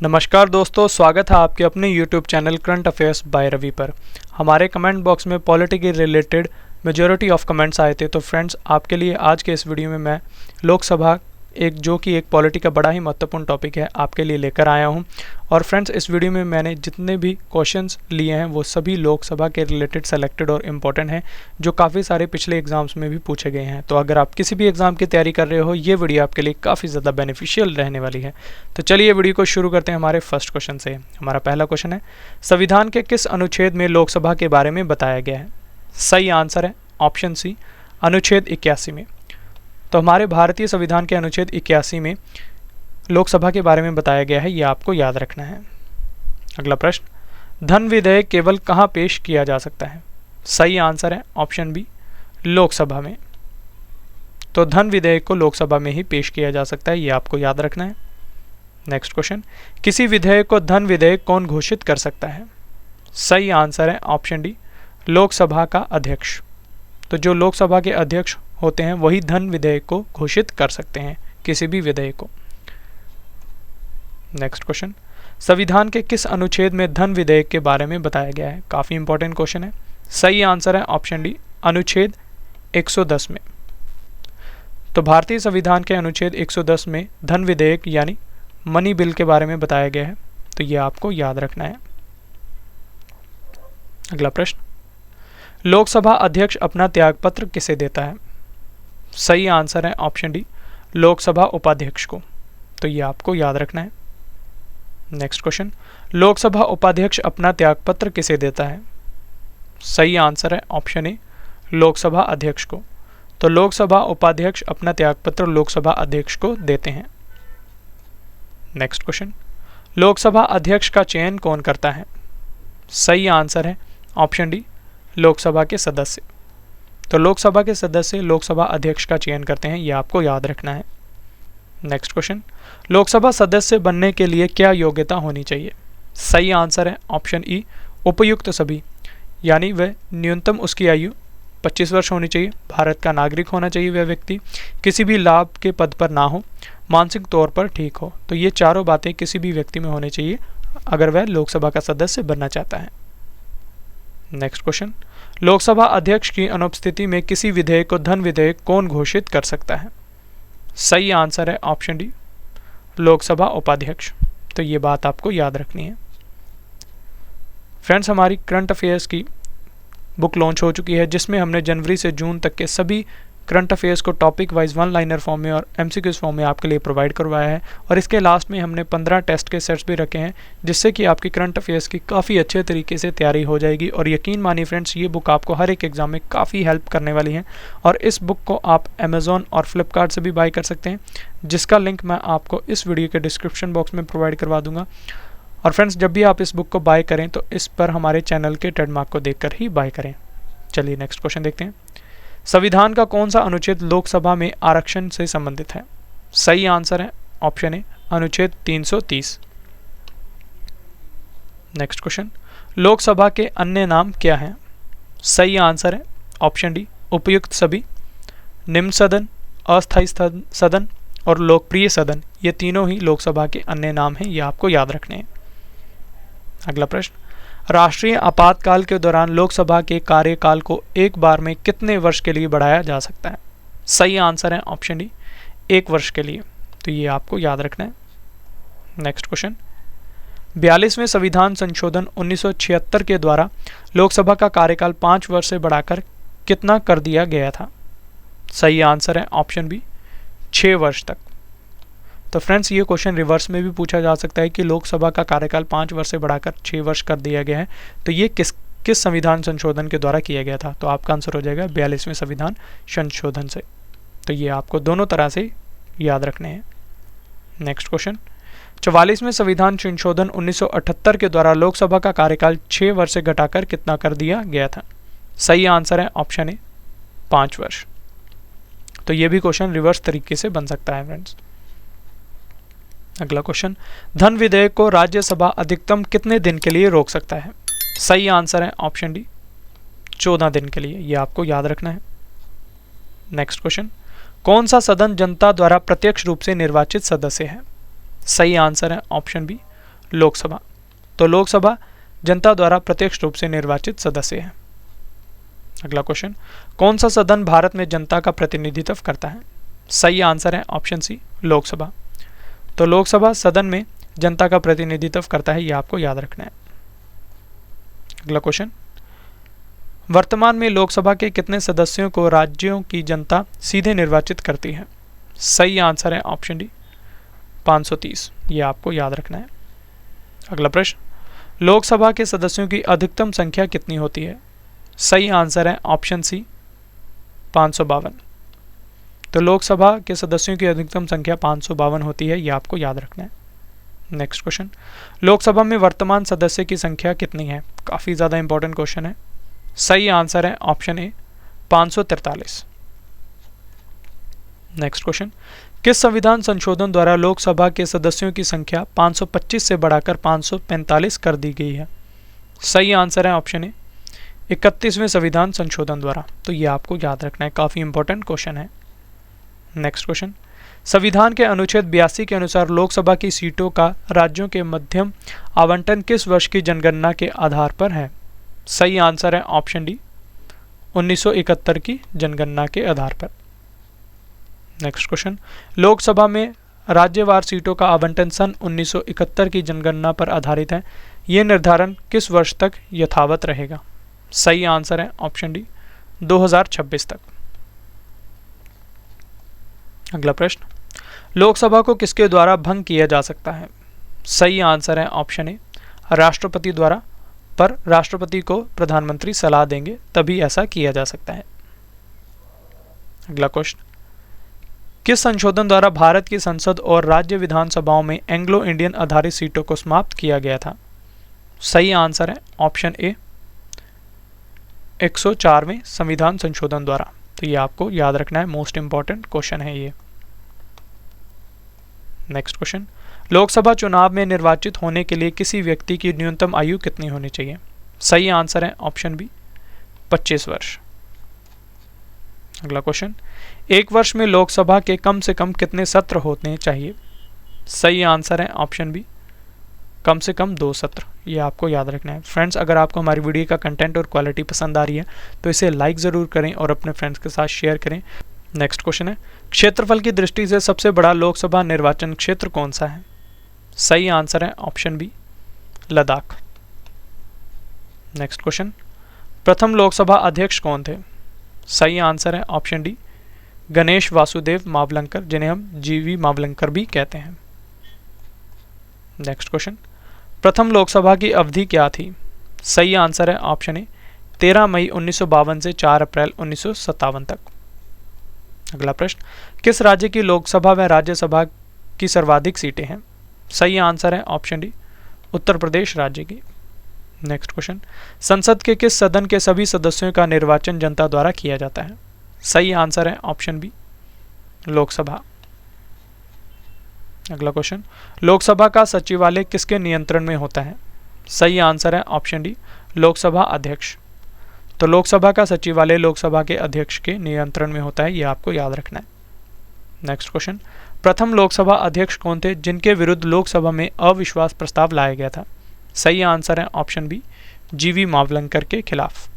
नमस्कार दोस्तों, स्वागत है आपके अपने YouTube channel current affairs by Ravi पर। हमारे कमेंट बॉक्स में पॉलिटी के रिलेटेड मेजॉरिटी ऑफ कमेंट्स आए थे, तो फ्रेंड्स आपके लिए आज के इस वीडियो में मैं लोकसभा जो कि एक पॉलिटी का बड़ा ही महत्वपूर्ण टॉपिक है, आपके लिए लेकर आया हूं। और फ्रेंड्स इस वीडियो में मैंने जितने भी क्वेश्चंस लिए हैं वो सभी लोकसभा के रिलेटेड सेलेक्टेड और इम्पोर्टेंट हैं, जो काफ़ी सारे पिछले एग्जाम्स में भी पूछे गए हैं। तो अगर आप किसी भी एग्जाम की तैयारी कर रहे हो, ये वीडियो आपके लिए काफ़ी ज़्यादा बेनिफिशियल रहने वाली है। तो चलिए वीडियो को शुरू करते हैं हमारे फर्स्ट क्वेश्चन से। हमारा पहला क्वेश्चन है, संविधान के किस अनुच्छेद में लोकसभा के बारे में बताया गया है? सही आंसर है ऑप्शन सी, अनुच्छेद 81 में। तो हमारे भारतीय संविधान के अनुच्छेद 81 में लोकसभा के बारे में बताया गया है, ये आपको याद रखना है। अगला प्रश्न, धन विधेयक केवल कहाँ पेश किया जा सकता है? सही आंसर है ऑप्शन बी, लोकसभा में। तो धन विधेयक को लोकसभा में ही पेश किया जा सकता है, ये आपको याद रखना है। नेक्स्ट क्वेश्चन, किसी विधेयक को धन विधेयक कौन घोषित कर सकता है? सही आंसर है ऑप्शन डी, लोकसभा का अध्यक्ष। तो जो लोकसभा के अध्यक्ष होते हैं वही धन विधेयक को घोषित कर सकते हैं, किसी भी विधेयक को। नेक्स्ट क्वेश्चन, संविधान के किस अनुच्छेद में धन विधेयक के बारे में बताया गया है? काफी इंपॉर्टेंट क्वेश्चन है। सही आंसर है ऑप्शन डी, अनुच्छेद 110 में। तो भारतीय संविधान के अनुच्छेद 110 में धन विधेयक यानी मनी बिल के बारे में बताया गया है, तो ये आपको याद रखना है। अगला प्रश्न, लोकसभा अध्यक्ष अपना त्यागपत्र किसे देता है? सही आंसर है ऑप्शन डी, लोकसभा उपाध्यक्ष को। तो ये आपको याद रखना है। नेक्स्ट क्वेश्चन, लोकसभा उपाध्यक्ष अपना त्यागपत्र किसे देता है? सही आंसर है ऑप्शन ए, लोकसभा अध्यक्ष को। तो लोकसभा उपाध्यक्ष अपना त्यागपत्र लोकसभा अध्यक्ष को देते हैं। नेक्स्ट क्वेश्चन, लोकसभा अध्यक्ष का चयन कौन करता है? सही आंसर है ऑप्शन डी, लोकसभा के सदस्य। तो लोकसभा के सदस्य लोकसभा अध्यक्ष का चयन करते हैं, यह आपको याद रखना है। नेक्स्ट क्वेश्चन, लोकसभा सदस्य बनने के लिए क्या योग्यता होनी चाहिए? सही आंसर है ऑप्शन ई, उपयुक्त सभी, यानी वह न्यूनतम उसकी आयु 25 वर्ष होनी चाहिए, भारत का नागरिक होना चाहिए वह व्यक्ति, किसी भी लाभ के पद पर ना हो, मानसिक तौर पर ठीक हो। तो ये चारों बातें किसी भी व्यक्ति में होनी चाहिए अगर वह लोकसभा का सदस्य बनना चाहता है। नेक्स्ट क्वेश्चन, लोकसभा अध्यक्ष की अनुपस्थिति में किसी विधेयक को धन विधेयक कौन घोषित कर सकता है? सही आंसर है ऑप्शन डी, लोकसभा उपाध्यक्ष। तो ये बात आपको याद रखनी है। फ्रेंड्स, हमारी करंट अफेयर्स की बुक लॉन्च हो चुकी है, जिसमें हमने जनवरी से जून तक के सभी करंट अफेयर्स को topic wise one liner form में और एमसीक्यूज फॉर्म में आपके लिए प्रोवाइड करवाया है। और इसके लास्ट में हमने 15 टेस्ट के सेट्स भी रखे हैं, जिससे कि आपकी करंट अफेयर्स की काफ़ी अच्छे तरीके से तैयारी हो जाएगी। और यकीन मानिए फ्रेंड्स, ये बुक आपको हर एक एग्जाम में काफ़ी हेल्प करने वाली है। और इस बुक को आप अमेज़ॉन और फ्लिपकार्ट से भी बाय कर सकते हैं, जिसका लिंक मैं आपको इस वीडियो के डिस्क्रिप्शन बॉक्स में प्रोवाइड करवा दूंगा। और फ्रेंड्स, जब भी आप इस बुक को बाय करें तो इस पर हमारे चैनल के ट्रेडमार्क को देखकर ही बाय करें। चलिए नेक्स्ट क्वेश्चन देखते हैं। संविधान का कौन सा अनुच्छेद लोकसभा में आरक्षण से संबंधित है? सही आंसर है ऑप्शन ए, अनुच्छेद 330। नेक्स्ट क्वेश्चन, लोकसभा के अन्य नाम क्या हैं? सही आंसर है ऑप्शन डी, उपयुक्त सभी, निम्न सदन, अस्थायी सदन और लोकप्रिय सदन। ये तीनों ही लोकसभा के अन्य नाम हैं, ये आपको याद रखने हैं। अगला प्रश्न, राष्ट्रीय आपातकाल के दौरान लोकसभा के कार्यकाल को एक बार में कितने वर्ष के लिए बढ़ाया जा सकता है? सही आंसर है ऑप्शन डी, 1 वर्ष के लिए। तो ये आपको याद रखना है। नेक्स्ट क्वेश्चन, 42वें संविधान संशोधन 1976 के द्वारा लोकसभा का कार्यकाल 5 वर्ष से बढ़ाकर कितना कर दिया गया था? सही आंसर है ऑप्शन बी, 6 वर्ष तक। तो फ्रेंड्स, ये क्वेश्चन रिवर्स में भी पूछा जा सकता है कि लोकसभा का कार्यकाल 5 वर्ष से बढ़ाकर 6 वर्ष कर दिया गया है, तो ये किस संविधान संशोधन के द्वारा किया गया था? तो आपका आंसर हो जाएगा 42वें संविधान संशोधन से। तो ये आपको दोनों तरह से याद रखने हैं। नेक्स्ट क्वेश्चन, 44वें संविधान संशोधन 1978 के द्वारा लोकसभा का कार्यकाल 6 वर्ष से घटाकर कितना कर दिया गया था? सही आंसर है ऑप्शन ए, 5 वर्ष। तो ये भी क्वेश्चन रिवर्स तरीके से बन सकता है फ्रेंड्स। अगला क्वेश्चन, धन विधेयक को राज्यसभा अधिकतम कितने दिन के लिए रोक सकता है? सही आंसर है ऑप्शन डी, 14 दिन के लिए। यह आपको याद रखना है। नेक्स्ट क्वेश्चन, कौन सा सदन जनता द्वारा प्रत्यक्ष रूप से निर्वाचित सदस्य है? सही आंसर है ऑप्शन बी, लोकसभा। तो लोकसभा जनता द्वारा प्रत्यक्ष रूप से निर्वाचित सदस्य है। अगला क्वेश्चन, कौन सा सदन भारत में जनता का प्रतिनिधित्व करता है? सही आंसर है ऑप्शन सी, लोकसभा। तो लोकसभा सदन में जनता का प्रतिनिधित्व करता है, यह आपको याद रखना है। अगला क्वेश्चन, वर्तमान में लोकसभा के कितने सदस्यों को राज्यों की जनता सीधे निर्वाचित करती है? सही आंसर है ऑप्शन डी, 530। यह आपको याद रखना है। अगला प्रश्न, लोकसभा के सदस्यों की अधिकतम संख्या कितनी होती है? सही आंसर है ऑप्शन सी, 552। तो लोकसभा के सदस्यों की अधिकतम संख्या 552 होती है, यह आपको याद रखना है। नेक्स्ट क्वेश्चन, लोकसभा में वर्तमान सदस्य की संख्या कितनी है? काफ़ी ज़्यादा इंपॉर्टेंट क्वेश्चन है। सही आंसर है ऑप्शन ए, 543। नेक्स्ट क्वेश्चन, किस संविधान संशोधन द्वारा लोकसभा के सदस्यों की संख्या 525 से बढ़ाकर 545 कर दी गई है? सही आंसर है ऑप्शन ए, 31वें संविधान संशोधन द्वारा। तो ये आपको याद रखना है, काफ़ी इंपॉर्टेंट क्वेश्चन है। नेक्स्ट क्वेश्चन, संविधान के अनुच्छेद 82 के अनुसार लोकसभा की सीटों का राज्यों के मध्यम आवंटन किस वर्ष की जनगणना के आधार पर है? सही आंसर है ऑप्शन डी, 1971 की जनगणना के आधार पर। नेक्स्ट क्वेश्चन, लोकसभा में राज्यवार सीटों का आवंटन सन 1971 की जनगणना पर आधारित है, ये निर्धारण किस वर्ष तक यथावत रहेगा? सही आंसर है ऑप्शन डी, 2026 तक। अगला प्रश्न, लोकसभा को किसके द्वारा भंग किया जा सकता है? सही आंसर है ऑप्शन ए, राष्ट्रपति द्वारा, पर राष्ट्रपति को प्रधानमंत्री सलाह देंगे तभी ऐसा किया जा सकता है। अगला क्वेश्चन, किस संशोधन द्वारा भारत की संसद और राज्य विधानसभाओं में एंग्लो इंडियन आधारित सीटों को समाप्त किया गया था? सही आंसर है ऑप्शन ए, 104वें संविधान संशोधन द्वारा। तो ये आपको याद रखना है, मोस्ट इंपॉर्टेंट क्वेश्चन है ये। नेक्स्ट क्वेश्चन, लोकसभा चुनाव में निर्वाचित होने के लिए किसी व्यक्ति की न्यूनतम आयु कितनी होनी चाहिए? सही आंसर है ऑप्शन बी, 25 वर्ष। अगला क्वेश्चन, एक वर्ष में लोकसभा के कम से कम कितने सत्र होने चाहिए? सही आंसर है ऑप्शन बी, कम से कम 2 सत्र। ये आपको याद रखना है। फ्रेंड्स, अगर आपको हमारी वीडियो का कंटेंट और क्वालिटी पसंद आ रही है तो इसे लाइक ज़रूर करें और अपने फ्रेंड्स के साथ शेयर करें। नेक्स्ट क्वेश्चन है, क्षेत्रफल की दृष्टि से सबसे बड़ा लोकसभा निर्वाचन क्षेत्र कौन सा है? सही आंसर है option B, Ladakh. Next question, प्रथम लोकसभा अध्यक्ष कौन थे? सही आंसर है ऑप्शन डी, गणेश वासुदेव मावलंकर, जिन्हें हम जीवी मावलंकर भी कहते हैं। नेक्स्ट क्वेश्चन, प्रथम लोकसभा की अवधि क्या थी? सही आंसर है ऑप्शन ए, 13 मई 1952 से 4 अप्रैल 1957 तक। अगला प्रश्न, किस राज्य की लोकसभा व राज्यसभा की सर्वाधिक सीटें हैं? सही आंसर है ऑप्शन डी, उत्तर प्रदेश राज्य की। नेक्स्ट क्वेश्चन, संसद के किस सदन के सभी सदस्यों का निर्वाचन जनता द्वारा किया जाता है? सही आंसर है ऑप्शन बी, लोकसभा। अगला क्वेश्चन, लोकसभा का सचिवालय किसके नियंत्रण में होता है? सही आंसर है ऑप्शन डी, लोकसभा अध्यक्ष। तो लोकसभा का सचिवालय लोकसभा के अध्यक्ष के नियंत्रण में होता है, यह आपको याद रखना है। नेक्स्ट क्वेश्चन, प्रथम लोकसभा अध्यक्ष कौन थे जिनके विरुद्ध लोकसभा में अविश्वास प्रस्ताव लाया गया था? सही आंसर है ऑप्शन बी, जीवी मावलंकर के खिलाफ।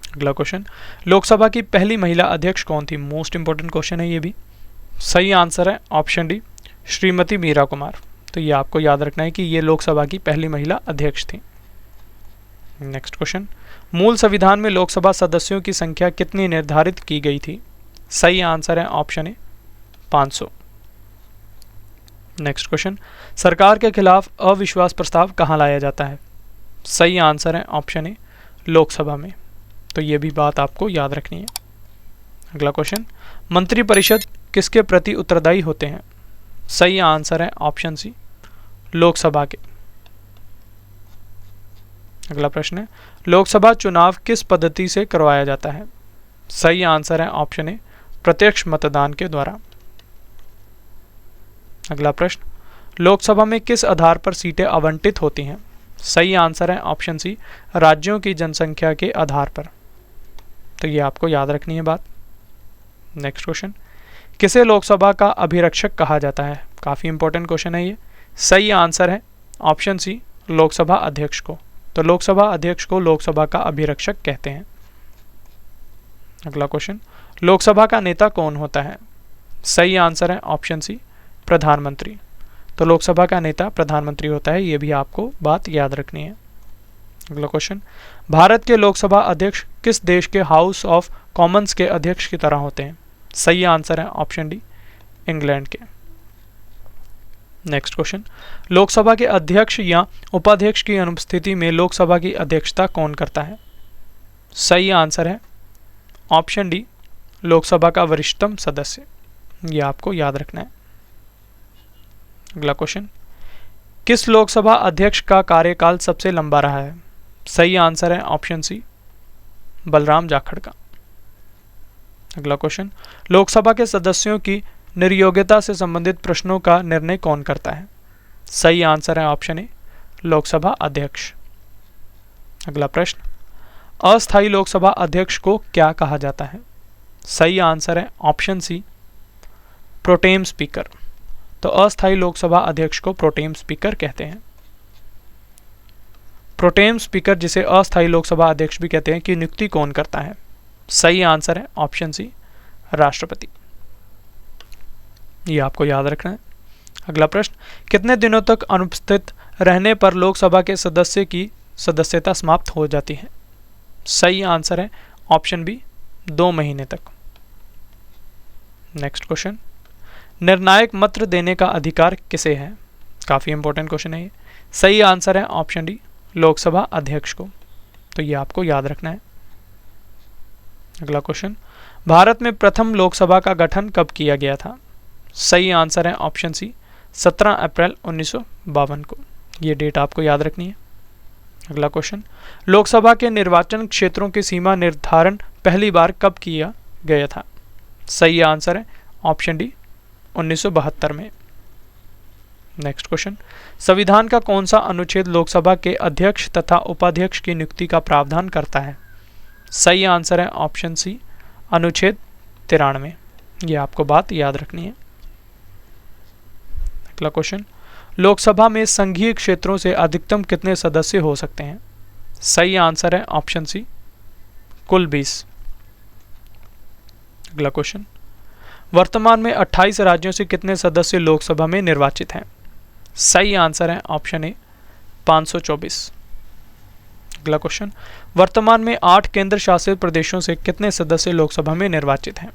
अगला क्वेश्चन, लोकसभा की पहली महिला अध्यक्ष कौन थी? मोस्ट इंपॉर्टेंट क्वेश्चन है ये भी। सही आंसर है ऑप्शन डी, श्रीमती मीरा कुमार। तो ये आपको याद रखना है कि ये लोकसभा की पहली महिला अध्यक्ष थी। नेक्स्ट क्वेश्चन, मूल संविधान में लोकसभा सदस्यों की संख्या कितनी निर्धारित की गई थी? सही आंसर है ऑप्शन ए, 500। नेक्स्ट क्वेश्चन, सरकार के खिलाफ अविश्वास प्रस्ताव कहाँ लाया जाता है? सही आंसर है ऑप्शन ए, लोकसभा में। तो ये भी बात आपको याद रखनी है। अगला क्वेश्चन, मंत्रिपरिषद किसके प्रति उत्तरदायी होते हैं? सही आंसर है ऑप्शन सी, लोकसभा के। अगला प्रश्न है, लोकसभा चुनाव किस पद्धति से करवाया जाता है? सही आंसर है ऑप्शन ए, प्रत्यक्ष मतदान के द्वारा। अगला प्रश्न, लोकसभा में किस आधार पर सीटें आवंटित होती हैं? सही आंसर है ऑप्शन सी, राज्यों की जनसंख्या के आधार पर। तो ये आपको याद रखनी है बात। नेक्स्ट क्वेश्चन, किसे लोकसभा का अभिरक्षक कहा जाता है? काफ़ी इंपॉर्टेंट क्वेश्चन है ये। सही आंसर है ऑप्शन सी, लोकसभा अध्यक्ष को। तो लोकसभा अध्यक्ष को लोकसभा का अभिरक्षक कहते हैं। अगला क्वेश्चन, लोकसभा का नेता कौन होता है? सही आंसर है ऑप्शन सी, प्रधानमंत्री। तो लोकसभा का नेता प्रधानमंत्री होता है, ये भी आपको बात याद रखनी है। अगला क्वेश्चन, भारत के लोकसभा अध्यक्ष किस देश के हाउस ऑफ कॉमन्स के अध्यक्ष की तरह होते हैं? सही आंसर है ऑप्शन डी, इंग्लैंड के। नेक्स्ट क्वेश्चन, लोकसभा के अध्यक्ष या उपाध्यक्ष की अनुपस्थिति में लोकसभा की अध्यक्षता कौन करता है? सही आंसर है ऑप्शन डी, लोकसभा का वरिष्ठतम सदस्य। यह आपको याद रखना है। अगला क्वेश्चन, किस लोकसभा अध्यक्ष का कार्यकाल सबसे लंबा रहा है? सही आंसर है ऑप्शन सी, बलराम जाखड़ का। अगला क्वेश्चन, लोकसभा के सदस्यों की निर्योग्यता से संबंधित प्रश्नों का निर्णय कौन करता है? सही आंसर है ऑप्शन ए, लोकसभा अध्यक्ष। अगला प्रश्न, अस्थायी लोकसभा अध्यक्ष को क्या कहा जाता है? सही आंसर है ऑप्शन सी, प्रोटेम स्पीकर। तो अस्थायी लोकसभा अध्यक्ष को प्रोटेम स्पीकर कहते हैं। प्रोटेम स्पीकर, जिसे अस्थायी लोकसभा अध्यक्ष भी कहते हैं, की नियुक्ति कौन करता है? सही आंसर है ऑप्शन सी, राष्ट्रपति। ये आपको याद रखना है। अगला प्रश्न, कितने दिनों तक अनुपस्थित रहने पर लोकसभा के सदस्य की सदस्यता समाप्त हो जाती है? सही आंसर है ऑप्शन बी, 2 महीने तक। नेक्स्ट क्वेश्चन, निर्णायक मत देने का अधिकार किसे है? काफी इंपॉर्टेंट क्वेश्चन है ये। सही आंसर है ऑप्शन डी, लोकसभा अध्यक्ष को। तो ये आपको याद रखना है। अगला क्वेश्चन, भारत में प्रथम लोकसभा का गठन कब किया गया था? सही आंसर है ऑप्शन सी, 17 अप्रैल 1952 को। ये डेट आपको याद रखनी है। अगला क्वेश्चन, लोकसभा के निर्वाचन क्षेत्रों की सीमा निर्धारण पहली बार कब किया गया था? सही आंसर है ऑप्शन डी, 1972 में। नेक्स्ट क्वेश्चन, संविधान का कौन सा अनुच्छेद लोकसभा के अध्यक्ष तथा उपाध्यक्ष की नियुक्ति का प्रावधान करता है? सही आंसर है ऑप्शन सी, अनुच्छेद 93। ये आपको बात याद रखनी है। अगला क्वेश्चन, लोकसभा में संघीय क्षेत्रों से अधिकतम कितने सदस्य हो सकते हैं? सही आंसर है ऑप्शन सी, कुल 20। अगला क्वेश्चन, वर्तमान में 28 राज्यों से कितने सदस्य लोकसभा में निर्वाचित हैं? सही आंसर है ऑप्शन ए, 524। अगला क्वेश्चन, वर्तमान में 8 केंद्र शासित प्रदेशों से कितने सदस्य लोकसभा में निर्वाचित हैं?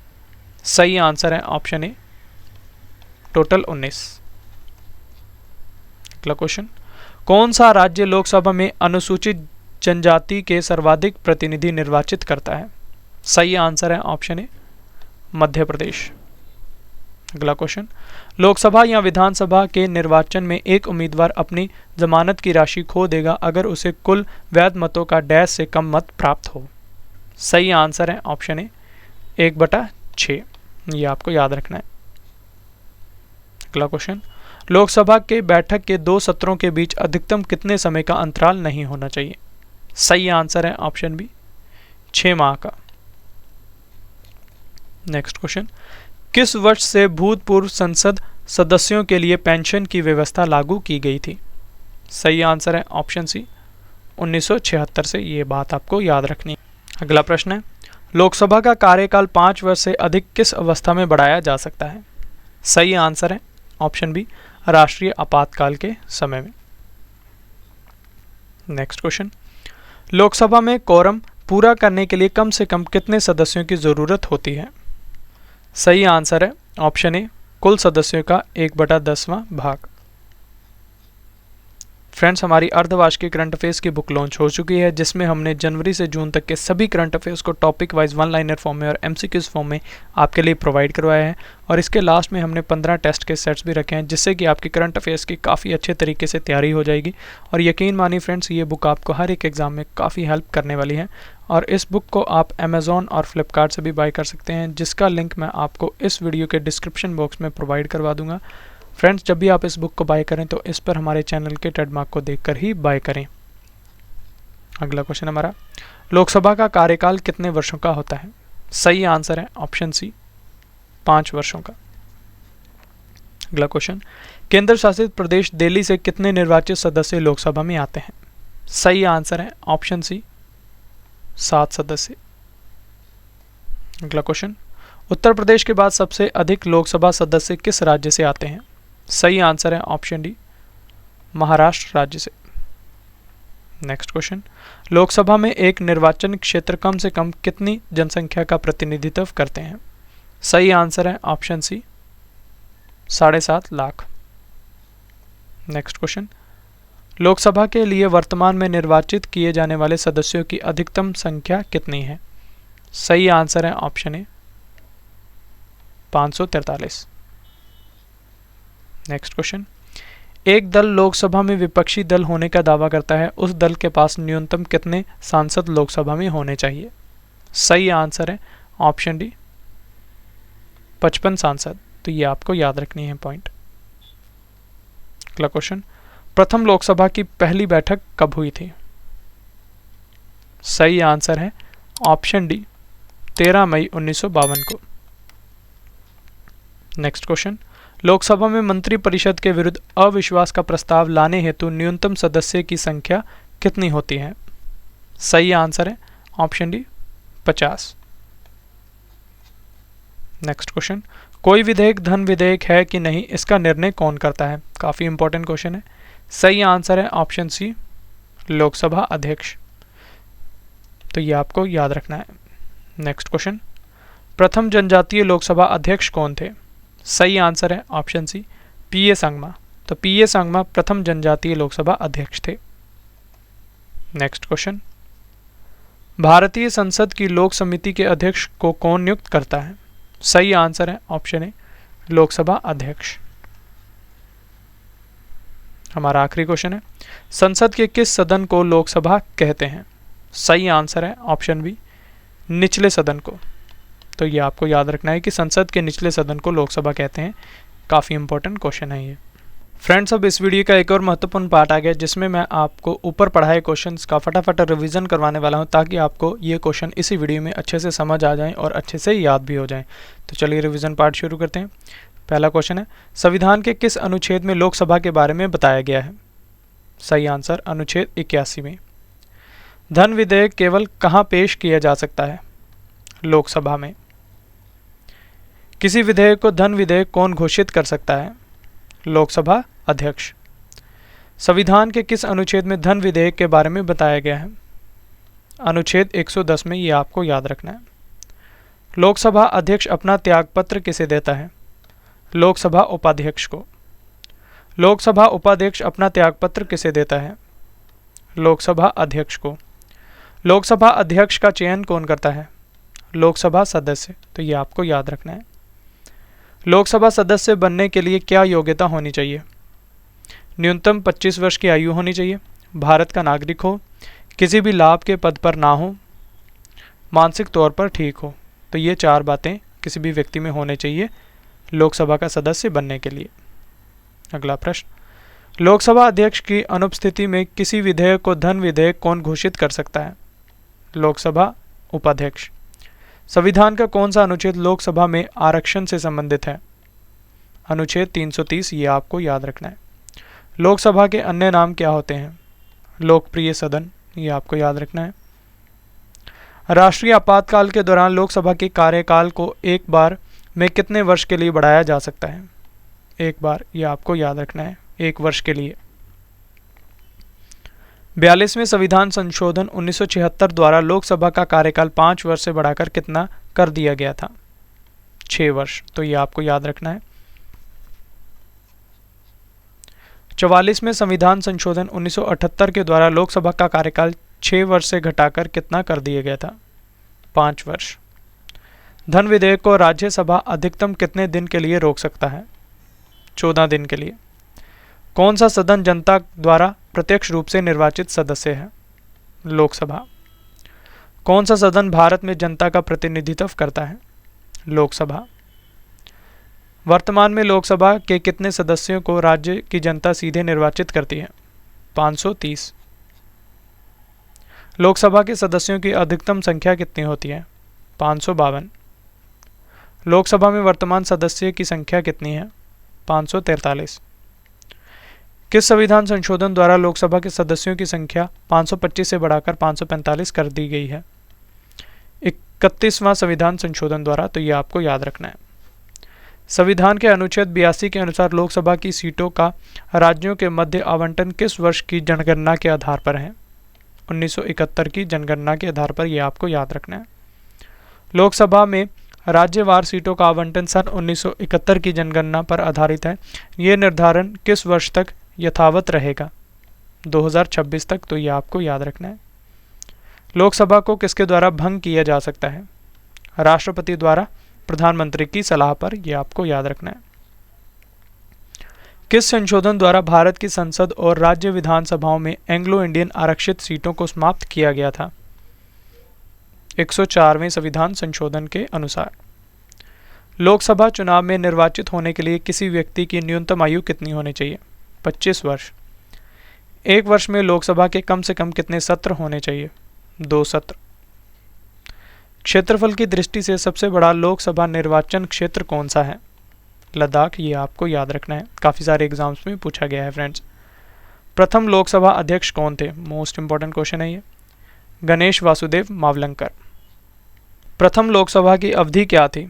सही आंसर है ऑप्शन ए, टोटल 19। अगला क्वेश्चन, कौन सा राज्य लोकसभा में अनुसूचित जनजाति के सर्वाधिक प्रतिनिधि निर्वाचित करता है? सही आंसर है ऑप्शन ए, मध्य प्रदेश। अगला क्वेश्चन, लोकसभा या विधानसभा के निर्वाचन में एक उम्मीदवार अपनी जमानत की राशि खो देगा अगर उसे कुल वैध मतों का डैश से कम मत प्राप्त हो। सही आंसर है ऑप्शन ए, 1/6। ये आपको याद रखना है। अगला क्वेश्चन, लोकसभा के बैठक के 2 सत्रों के बीच अधिकतम कितने समय का अंतराल नहीं होना चाहिए? सही आंसर है ऑप्शन बी, 6 माह का। नेक्स्ट क्वेश्चन, किस वर्ष से भूतपूर्व संसद सदस्यों के लिए पेंशन की व्यवस्था लागू की गई थी? सही आंसर है ऑप्शन सी, 1976 से। ये बात आपको याद रखनी है। अगला प्रश्न है, लोकसभा का कार्यकाल 5 वर्ष से अधिक किस अवस्था में बढ़ाया जा सकता है? सही आंसर है ऑप्शन बी, राष्ट्रीय आपातकाल के समय में। नेक्स्ट क्वेश्चन, लोकसभा में कोरम पूरा करने के लिए कम से कम कितने सदस्यों की जरूरत होती है? सही आंसर है ऑप्शन ए, कुल सदस्यों का 1/10वां भाग। फ्रेंड्स, हमारी अर्धवार्षिक करंट अफेयर्स की बुक लॉन्च हो चुकी है, जिसमें हमने जनवरी से जून तक के सभी करंट अफेयर्स को टॉपिक वाइज 1 लाइनर फॉर्म में और एमसीक्यूज फॉर्म में आपके लिए प्रोवाइड करवाया है। और इसके लास्ट में हमने 15 टेस्ट के सेट्स भी रखे हैं, जिससे कि आपकी करंट अफेयर्स की काफ़ी अच्छे तरीके से तैयारी हो जाएगी। और यकीन मानिए फ्रेंड्स, ये बुक आपको हर एक एग्जाम में काफ़ी हेल्प करने वाली है। और इस बुक को आप अमेज़ॉन और फ्लिपकार्ट से भी बाय कर सकते हैं, जिसका लिंक मैं आपको इस वीडियो के डिस्क्रिप्शन बॉक्स में प्रोवाइड करवा दूंगा। फ्रेंड्स, जब भी आप इस बुक को बाय करें तो इस पर हमारे चैनल के ट्रेडमार्क को देखकर ही बाय करें। अगला क्वेश्चन हमारा, लोकसभा का कार्यकाल कितने वर्षों का होता है? सही आंसर है ऑप्शन सी, 5 वर्षों का। अगला क्वेश्चन, केंद्र शासित प्रदेश दिल्ली से कितने निर्वाचित सदस्य लोकसभा में आते हैं? सही आंसर है ऑप्शन सी 7 सदस्य। अगला क्वेश्चन, उत्तर प्रदेश के बाद सबसे अधिक लोकसभा सदस्य किस राज्य से आते हैं? सही आंसर है ऑप्शन डी महाराष्ट्र राज्य से। नेक्स्ट क्वेश्चन, लोकसभा में एक निर्वाचन क्षेत्र कम से कम कितनी जनसंख्या का प्रतिनिधित्व करते हैं? सही आंसर है option C 7.5 lakh. Next question, Lok Sabha के लिए वर्तमान में निर्वाचित किए जाने वाले सदस्यों की अधिकतम संख्या कितनी है? सही आंसर है ऑप्शन ए 543। नेक्स्ट क्वेश्चन, एक दल लोकसभा में विपक्षी दल होने का दावा करता है, उस दल के पास न्यूनतम कितने सांसद लोकसभा में होने चाहिए? सही आंसर है ऑप्शन डी 55 सांसद। तो ये आपको याद रखनी है पॉइंट। अगला क्वेश्चन, प्रथम लोकसभा की पहली बैठक कब हुई थी? सही आंसर है ऑप्शन डी 13 मई 1952 को। नेक्स्ट क्वेश्चन, लोकसभा में मंत्रिपरिषद के विरुद्ध अविश्वास का प्रस्ताव लाने हेतु न्यूनतम सदस्य की संख्या कितनी होती है? सही आंसर है ऑप्शन डी 50। नेक्स्ट क्वेश्चन, कोई विधेयक धन विधेयक है कि नहीं, इसका निर्णय कौन करता है? काफी इंपॉर्टेंट क्वेश्चन है। सही आंसर है ऑप्शन सी लोकसभा अध्यक्ष। तो ये आपको याद रखना है। नेक्स्ट क्वेश्चन, प्रथम जनजातीय लोकसभा अध्यक्ष कौन थे? सही आंसर है ऑप्शन सी पीए संगमा। तो पीए संगमा प्रथम जनजातीय लोकसभा अध्यक्ष थे। नेक्स्ट क्वेश्चन, भारतीय संसद की लोक समिति के अध्यक्ष को कौन नियुक्त करता है? सही आंसर है ऑप्शन ए लोकसभा अध्यक्ष। हमारा आखिरी क्वेश्चन है, संसद के किस सदन को लोकसभा कहते हैं? सही आंसर है ऑप्शन बी निचले सदन को। तो ये आपको याद रखना है कि संसद के निचले सदन को लोकसभा कहते हैं। काफ़ी इंपॉर्टेंट क्वेश्चन है ये। फ्रेंड्स, अब इस वीडियो का एक और महत्वपूर्ण पार्ट आ गया जिसमें मैं आपको ऊपर पढ़ाए क्वेश्चंस का फटाफट रिवीजन करवाने वाला हूं ताकि आपको ये क्वेश्चन इसी वीडियो में अच्छे से समझ आ जाएं और अच्छे से याद भी हो जाएं। तो चलिए रिवीजन पार्ट शुरू करते हैं। पहला क्वेश्चन है, संविधान के किस अनुच्छेद में लोकसभा के बारे में बताया गया है? सही आंसर अनुच्छेद 81 में। धन विधेयक केवल कहाँ पेश किया जा सकता है? लोकसभा में। किसी विधेयक को धन विधेयक कौन घोषित कर सकता है? लोकसभा अध्यक्ष। संविधान के किस अनुच्छेद में धन विधेयक के बारे में बताया गया है? अनुच्छेद 110 में। ये आपको याद रखना है। लोकसभा अध्यक्ष अपना त्यागपत्र किसे देता है? लोकसभा उपाध्यक्ष को। लोकसभा उपाध्यक्ष अपना त्यागपत्र किसे देता है? लोकसभा अध्यक्ष को। लोकसभा अध्यक्ष का चयन कौन करता है? लोकसभा सदस्य। तो ये आपको याद रखना है। लोकसभा सदस्य बनने के लिए क्या योग्यता होनी चाहिए? न्यूनतम 25 वर्ष की आयु होनी चाहिए, भारत का नागरिक हो, किसी भी लाभ के पद पर ना हो, मानसिक तौर पर ठीक हो। तो ये 4 बातें किसी भी व्यक्ति में होने चाहिए लोकसभा का सदस्य बनने के लिए। अगला प्रश्न, लोकसभा अध्यक्ष की अनुपस्थिति में किसी विधेयक को धन विधेयक कौन घोषित कर सकता है? लोकसभा उपाध्यक्ष। संविधान का कौन सा अनुच्छेद लोकसभा में आरक्षण से संबंधित है? अनुच्छेद 330। ये आपको याद रखना है। लोकसभा के अन्य नाम क्या होते हैं? लोकप्रिय सदन। ये आपको याद रखना है। राष्ट्रीय आपातकाल के दौरान लोकसभा के कार्यकाल को एक बार में कितने वर्ष के लिए बढ़ाया जा सकता है? एक बार। ये आपको याद रखना है, 1 वर्ष के लिए। 42वें संविधान संशोधन 1976 द्वारा लोकसभा का कार्यकाल 5 वर्ष से बढ़ाकर कितना कर दिया गया था? 6 वर्ष। तो ये आपको याद रखना है। 44वें संविधान संशोधन 1978 के द्वारा लोकसभा का कार्यकाल 6 वर्ष से घटाकर कितना कर दिया गया था? 5 वर्ष। धन विधेयक को राज्यसभा अधिकतम कितने दिन के लिए रोक सकता है? 14 दिन के लिए। कौन सा सदन जनता द्वारा प्रत्यक्ष रूप से निर्वाचित सदस्य है? लोकसभा। कौन सा सदन भारत में जनता का प्रतिनिधित्व करता है? लोकसभा। वर्तमान में लोकसभा के कितने सदस्यों को राज्य की जनता सीधे निर्वाचित करती है? 530। लोकसभा के सदस्यों की अधिकतम संख्या कितनी होती है? 552। लोकसभा में वर्तमान सदस्य की संख्या कितनी है? 543। किस संविधान संशोधन द्वारा लोकसभा के सदस्यों की संख्या 525 से बढ़ाकर 545 कर दी गई है? 31वां संविधान संशोधन द्वारा, तो ये आपको याद रखना है। संविधान के अनुच्छेद 82 के अनुसार लोकसभा की सीटों का राज्यों के मध्य आवंटन किस वर्ष की जनगणना के आधार पर है? 1971 की जनगणना के आधार पर, यह आपको याद रखना है। लोकसभा में राज्यवार सीटों का आवंटन सन 1971 की जनगणना पर आधारित है। ये निर्धारण किस वर्ष तक यथावत रहेगा? 2026 तक, तो ये आपको याद रखना है। लोकसभा को किसके द्वारा भंग किया जा सकता है? राष्ट्रपति द्वारा प्रधानमंत्री की सलाह पर, यह आपको याद रखना है। किस संशोधन द्वारा भारत की संसद और राज्य विधानसभाओं में एंग्लो इंडियन आरक्षित सीटों को समाप्त किया गया था? 104वें संविधान संशोधन के अनुसार। लोकसभा चुनाव में निर्वाचित होने के लिए किसी व्यक्ति की न्यूनतम आयु कितनी होनी चाहिए? 25 वर्ष। एक वर्ष में लोकसभा के कम से कम कितने सत्र होने चाहिए? 2 सत्र। क्षेत्रफल की दृष्टि से सबसे बड़ा लोकसभा निर्वाचन क्षेत्र कौन सा है? लद्दाख, ये आपको याद रखना है, काफ़ी सारे एग्जाम्स में पूछा गया है फ्रेंड्स। प्रथम लोकसभा अध्यक्ष कौन थे? मोस्ट इंपॉर्टेंट क्वेश्चन है ये। गणेश वासुदेव मावलंकर। प्रथम लोकसभा की अवधि क्या थी?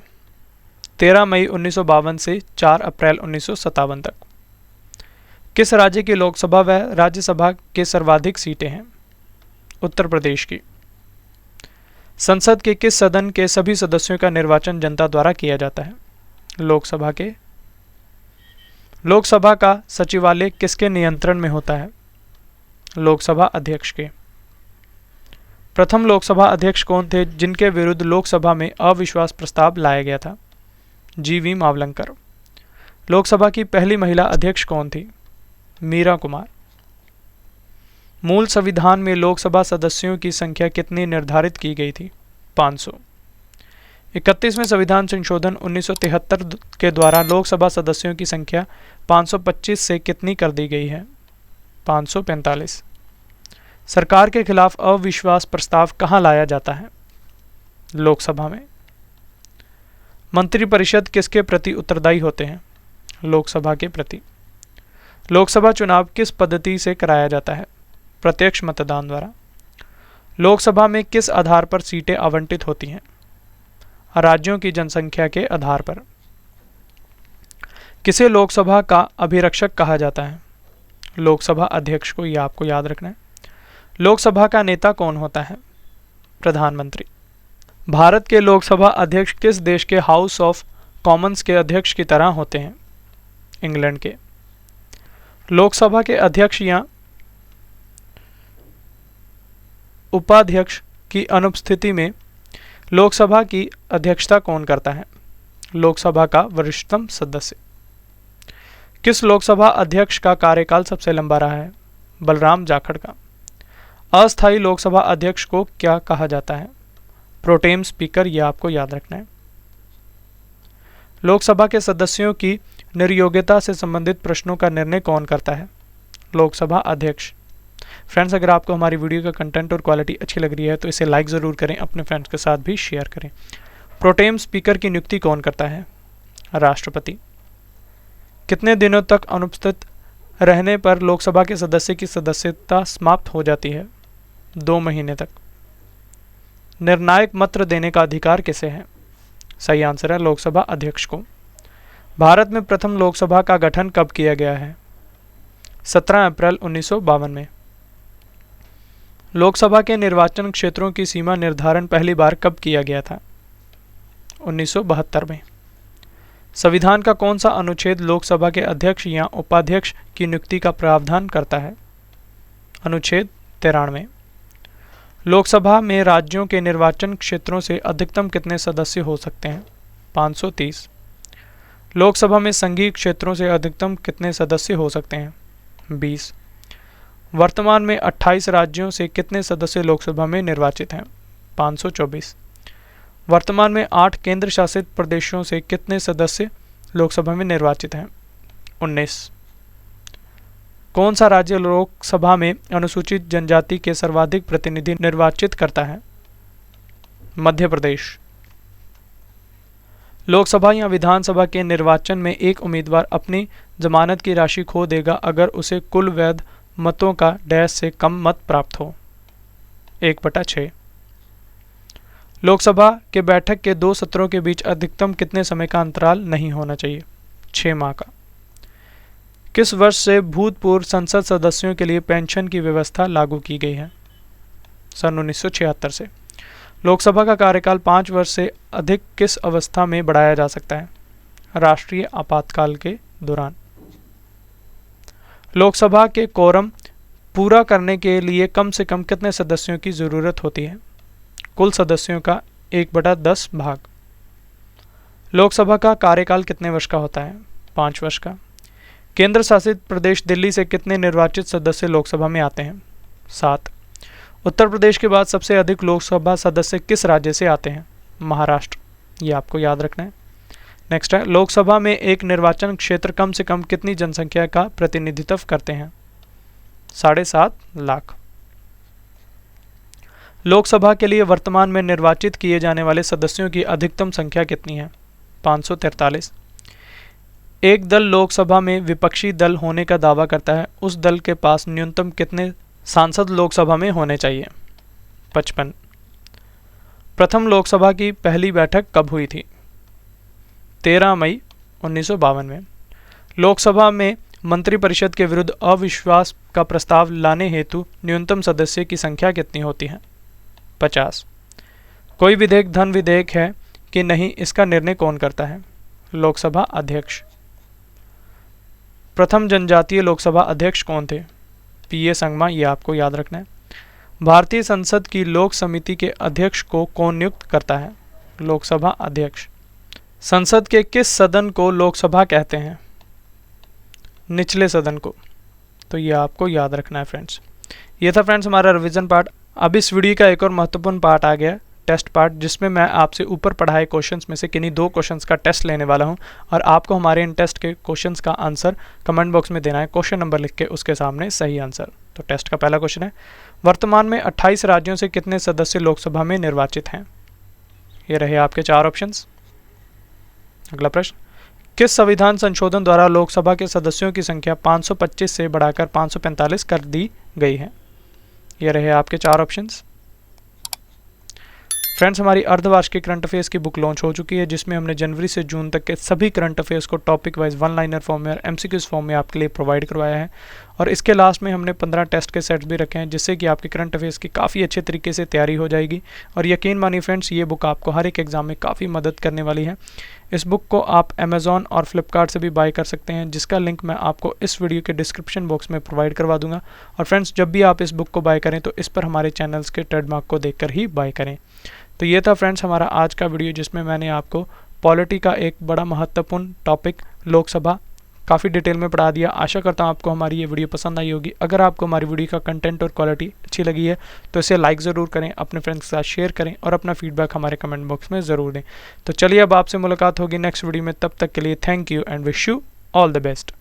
13 मई 1952 से 4 अप्रैल 1957 तक। किस राज्य की लोकसभा व राज्यसभा के सर्वाधिक सीटें हैं? उत्तर प्रदेश की। संसद के किस सदन के सभी सदस्यों का निर्वाचन जनता द्वारा किया जाता है? लोकसभा के। लोकसभा का सचिवालय किसके नियंत्रण में होता है? लोकसभा अध्यक्ष के। प्रथम लोकसभा अध्यक्ष कौन थे जिनके विरुद्ध लोकसभा में अविश्वास प्रस्ताव लाया गया था? जीवी मावलंकर। लोकसभा की पहली महिला अध्यक्ष कौन थी? मीरा कुमार। मूल संविधान में लोकसभा सदस्यों की संख्या कितनी निर्धारित की गई थी? 500। 31वें संविधान संशोधन 1973 के द्वारा लोकसभा सदस्यों की संख्या 525 से कितनी कर दी गई है? 545। सरकार के खिलाफ अविश्वास प्रस्ताव कहाँ लाया जाता है? लोकसभा में। मंत्रिपरिषद किसके प्रति उत्तरदायी होते हैं? लोकसभा के प्रति। लोकसभा चुनाव किस पद्धति से कराया जाता है? प्रत्यक्ष मतदान द्वारा। लोकसभा में किस आधार पर सीटें आवंटित होती हैं? राज्यों की जनसंख्या के आधार पर। किसे लोकसभा का अभिरक्षक कहा जाता है? लोकसभा अध्यक्ष को, यह आपको याद रखना है। लोकसभा का नेता कौन होता है? प्रधानमंत्री। भारत के लोकसभा अध्यक्ष किस देश के हाउस ऑफ कॉमन्स के अध्यक्ष की तरह होते हैं? इंग्लैंड के। लोकसभा के अध्यक्ष या उपाध्यक्ष की अनुपस्थिति में लोकसभा की अध्यक्षता कौन करता है? लोकसभा का वरिष्ठतम सदस्य। किस लोकसभा अध्यक्ष का कार्यकाल सबसे लंबा रहा है? बलराम जाखड़ का। अस्थायी लोकसभा अध्यक्ष को क्या कहा जाता है? प्रोटेम स्पीकर, यह आपको याद रखना है। लोकसभा के सदस्यों की निर्योग्यता से संबंधित प्रश्नों का निर्णय कौन करता है? लोकसभा अध्यक्ष। फ्रेंड्स, अगर आपको हमारी वीडियो का कंटेंट और क्वालिटी अच्छी लग रही है तो इसे लाइक ज़रूर करें, अपने फ्रेंड्स के साथ भी शेयर करें। प्रोटेम स्पीकर की नियुक्ति कौन करता है? राष्ट्रपति। कितने दिनों तक अनुपस्थित रहने पर लोकसभा के सदस्य की सदस्यता समाप्त हो जाती है? 2 महीने तक। निर्णायक मत देने का अधिकार किसे है? सही आंसर है लोकसभा अध्यक्ष को। भारत में प्रथम लोकसभा का गठन कब किया गया है? 17 अप्रैल 1952 में। लोकसभा के निर्वाचन क्षेत्रों की सीमा निर्धारण पहली बार कब किया गया था? 1972 में। संविधान का कौन सा अनुच्छेद लोकसभा के अध्यक्ष या उपाध्यक्ष की नियुक्ति का प्रावधान करता है? अनुच्छेद 93। लोकसभा में राज्यों के निर्वाचन क्षेत्रों से अधिकतम कितने सदस्य हो सकते हैं? 530। लोकसभा में संघीय क्षेत्रों से अधिकतम कितने सदस्य हो सकते हैं? 20। वर्तमान में 28 राज्यों से कितने सदस्य लोकसभा में निर्वाचित हैं? 524। वर्तमान में 8 केंद्र शासित प्रदेशों से कितने सदस्य लोकसभा में निर्वाचित हैं? 19। कौन सा राज्य लोकसभा में अनुसूचित जनजाति के सर्वाधिक प्रतिनिधि निर्वाचित करता है? मध्य प्रदेश। लोकसभा या विधानसभा के निर्वाचन में एक उम्मीदवार अपनी जमानत की राशि खो देगा अगर उसे कुल वैध मतों का डैश से कम मत प्राप्त हो। 1/6। लोकसभा के बैठक के 2 सत्रों के बीच अधिकतम कितने समय का अंतराल नहीं होना चाहिए? 6 माह का। किस वर्ष से भूतपूर्व संसद सदस्यों के लिए पेंशन की व्यवस्था लागू की गई है? सन 1976 से। लोकसभा का कार्यकाल 5 वर्ष से अधिक किस अवस्था में बढ़ाया जा सकता है? राष्ट्रीय आपातकाल के दौरान। लोकसभा के कोरम पूरा करने के लिए कम से कम कितने सदस्यों की जरूरत होती है? कुल सदस्यों का 1/10 भाग। लोकसभा का कार्यकाल कितने वर्ष का होता है? 5 वर्ष का। केंद्र शासित प्रदेश दिल्ली से कितने निर्वाचित सदस्य लोकसभा में आते हैं? 7। उत्तर प्रदेश के बाद सबसे अधिक लोकसभा सदस्य किस राज्य से आते हैं? महाराष्ट्र। ये आपको याद रखना है। नेक्स्ट है, लोकसभा में एक निर्वाचन क्षेत्र कम से कम कितनी जनसंख्या का प्रतिनिधित्व करते हैं? 7.5 लाख। लोकसभा के लिए वर्तमान में निर्वाचित किए जाने वाले सदस्यों की अधिकतम संख्या कितनी है? 543। एक दल लोकसभा में विपक्षी दल होने का दावा करता है, उस दल के पास न्यूनतम कितने सांसद लोकसभा में होने चाहिए? 55। प्रथम लोकसभा की पहली बैठक कब हुई थी? 13 मई 1952 में। लोकसभा में मंत्रिपरिषद के विरुद्ध अविश्वास का प्रस्ताव लाने हेतु न्यूनतम सदस्य की संख्या कितनी होती है? 50। कोई विधेयक धन विधेयक है कि नहीं, इसका निर्णय कौन करता है? लोकसभा अध्यक्ष। प्रथम जनजातीय लोकसभा अध्यक्ष कौन थे? पीए संगमा। ये आपको याद रखना है। भारतीय संसद की लोक समिति के अध्यक्ष को कौन नियुक्त करता है? लोकसभा अध्यक्ष। संसद के किस सदन को लोकसभा कहते हैं? निचले सदन को। तो ये आपको याद रखना है फ्रेंड्स। ये था फ्रेंड्स हमारा रिवीजन पार्ट। अब इस वीडियो का एक और महत्वपूर्ण पार्ट आ गया, टेस्ट पार्ट, जिसमें मैं आपसे ऊपर पढ़ाए क्वेश्चंस में से किन्हीं 2 क्वेश्चंस का टेस्ट लेने वाला हूं और आपको हमारे इन टेस्ट के क्वेश्चंस का आंसर कमेंट बॉक्स में देना है, क्वेश्चन नंबर लिख के उसके सामने सही आंसर। तो टेस्ट का पहला क्वेश्चन है, वर्तमान में 28 राज्यों से कितने सदस्य लोकसभा में निर्वाचित हैं? ये रहे आपके 4 ऑप्शंस। अगला प्रश्न, किस संविधान संशोधन द्वारा लोकसभा के सदस्यों की संख्या 525 से बढ़ाकर 545 कर दी गई है? ये रहे आपके 4 ऑप्शंस। फ्रेंड्स, हमारी अर्धवार्षिक करंट अफेयर्स की बुक लॉन्च हो चुकी है, जिसमें हमने जनवरी से जून तक के सभी करंट अफेयर्स को टॉपिक वाइज 1 लाइनर फॉर्म में और एमसीक्यूज फॉर्म में आपके लिए प्रोवाइड करवाया है। और इसके लास्ट में हमने 15 टेस्ट के सेट्स भी रखे हैं, जिससे कि आपके करंट अफेयर्स की काफ़ी अच्छे तरीके से तैयारी हो जाएगी। और यकीन मानिए फ्रेंड्स, ये बुक आपको हर एक एग्जाम में काफ़ी मदद करने वाली है। इस बुक को आप अमेज़ॉन और फ्लिपकार्ट से भी बाय कर सकते हैं, जिसका लिंक मैं आपको इस वीडियो के डिस्क्रिप्शन बॉक्स में प्रोवाइड करवा दूंगा। और फ्रेंड्स, जब भी आप इस बुक को बाय करें तो इस पर हमारे चैनल्स के ट्रेडमार्क को देखकर ही बाय करें। तो ये था फ्रेंड्स हमारा आज का वीडियो, जिसमें मैंने आपको पॉलिटी का एक बड़ा महत्वपूर्ण टॉपिक लोकसभा काफ़ी डिटेल में पढ़ा दिया। आशा करता हूँ आपको हमारी ये वीडियो पसंद आई होगी। अगर आपको हमारी वीडियो का कंटेंट और क्वालिटी अच्छी लगी है तो इसे लाइक ज़रूर करें, अपने फ्रेंड्स के साथ शेयर करें और अपना फीडबैक हमारे कमेंट बॉक्स में ज़रूर दें। तो चलिए अब आपसे मुलाकात होगी नेक्स्ट वीडियो में, तब तक के लिए thank you and wish you all the best.